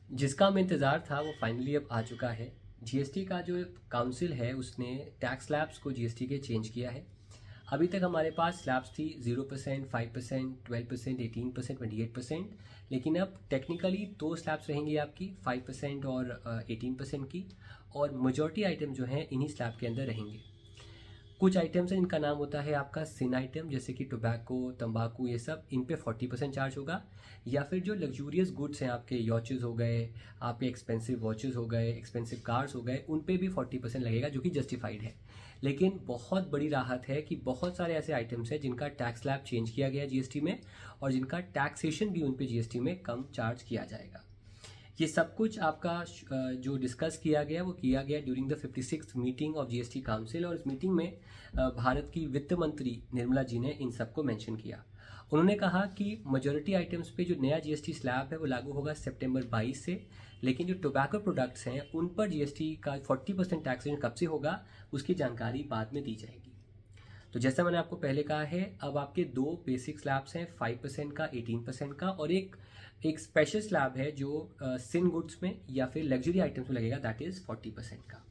जिसका हमें इंतज़ार था वो फाइनली अब आ चुका है। जीएसटी का जो काउंसिल है उसने टैक्स स्लैब्स को जीएसटी के चेंज किया है। अभी तक हमारे पास स्लैब्स थी 0%, 5%, 12%, 18%, 28%। लेकिन अब टेक्निकली दो स्लैब्स रहेंगी आपकी 5% और 18% की। और मेजॉरिटी आइटम जो हैं इन्हीं स्लैब के अंदर रहेंगे। कुछ आइटम्स हैं इनका नाम होता है आपका सिन आइटम, जैसे कि टोबैको, तंबाकू, ये सब इन पे 40% चार्ज होगा। या फिर जो लग्जूरियस गुड्स हैं आपके यॉचेस हो गए, आपके एक्सपेंसिव वॉचेस हो गए, एक्सपेंसिव कार्स हो गए, उन पे भी 40% लगेगा, जो कि जस्टिफाइड है। लेकिन बहुत बड़ी राहत है कि बहुत सारे ऐसे आइटम्स हैं जिनका टैक्स स्लैब चेंज किया गया जीएसटी में, और जिनका टैक्सेशन भी उन पे जीएसटी में कम चार्ज किया जाएगा। ये सब कुछ आपका जो डिस्कस किया गया वो किया गया during the 56th meeting of GST council. और इस मीटिंग में भारत की वित्त मंत्री निर्मला जी ने इन सबको मेंशन किया। उन्होंने कहा कि मेजॉरिटी आइटम्स पे जो नया जीएसटी स्लैब है वो लागू होगा सितंबर 22 से। लेकिन जो टोबैको प्रोडक्ट्स हैं उन पर जीएसटी का 40% टैक्सेशन कब से होगा उसकी जानकारी बाद में दी जाएगी। तो जैसा मैंने आपको पहले कहा है, अब आपके दो बेसिक स्लैब्स हैं, 5% का, 18% का, और एक एक स्पेशल स्लैब है जो सिन गुड्स में या फिर लग्जरी आइटम्स में लगेगा, दैट इज़ 40% का।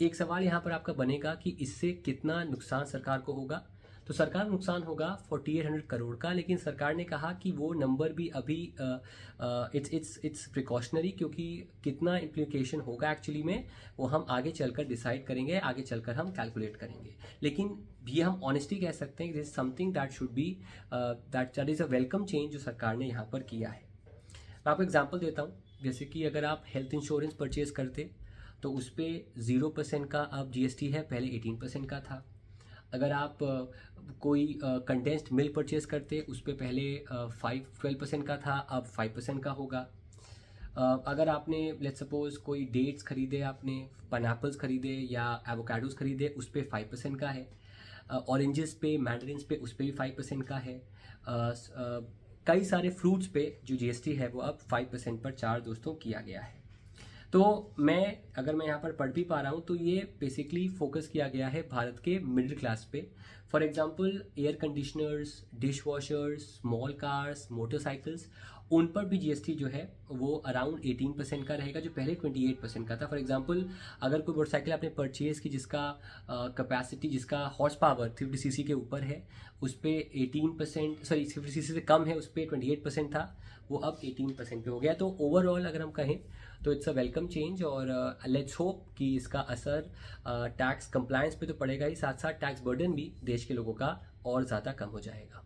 एक सवाल यहाँ पर आपका बनेगा कि इससे कितना नुकसान सरकार को होगा। तो सरकार को नुकसान होगा 4800 करोड़ का। लेकिन सरकार ने कहा कि वो नंबर भी अभी इट्स प्रिकॉशनरी, क्योंकि कितना इम्प्लीकेशन होगा एक्चुअली में वो हम आगे चलकर डिसाइड करेंगे, आगे चलकर हम कैलकुलेट करेंगे। लेकिन ये हम ऑनेस्टली कह सकते हैं कि this is something that should be that is a welcome change जो सरकार ने यहाँ पर किया है। मैं आपको एग्जांपल देता हूँ। जैसे कि अगर आप हेल्थ इंश्योरेंस परचेज करते तो उस पर 0% का अब जीएसटी है, पहले 18% का था। अगर आप कोई कंडेंस्ड मिल्क परचेज करते उस पर पहले 12% का था, अब 5% का होगा। अगर आपने लेट्स सपोज कोई डेट्स खरीदे, आपने पाइनएप्पल्स खरीदे या एवोकाडोस खरीदे, उस पर 5% का है। ऑरेंजेस पे, मैंडरिन्स पे, उस पर भी 5% का है। कई सारे फ्रूट्स पे जो जीएसटी है वो अब 5% पर चार्ज दोस्तों किया गया है। तो अगर मैं यहाँ पर पढ़ भी पा रहा हूँ तो ये बेसिकली फोकस किया गया है भारत के मिडिल क्लास पे। For example air conditioners, dish washers, small cars, motorcycles, उन पर भी जीएसटी जो है वो अराउंड 18% का रहेगा, जो पहले 28% का था। फॉर एग्जांपल अगर कोई मोटरसाइकिल आपने परचेज की जिसका कैपेसिटी, जिसका हॉर्स पावर 350 के ऊपर है, उस पर 18%, सॉरी 350 से कम है, उस पर 28% था, वो अब 18% पे हो गया। तो ओवरऑल अगर हम कहें तो इट्स अ वेलकम चेंज। और लेट्स होप कि इसका असर टैक्स कंप्लायंस पे तो पड़ेगा ही, साथ साथ टैक्स बर्डन भी देश के लोगों का और ज़्यादा कम हो जाएगा।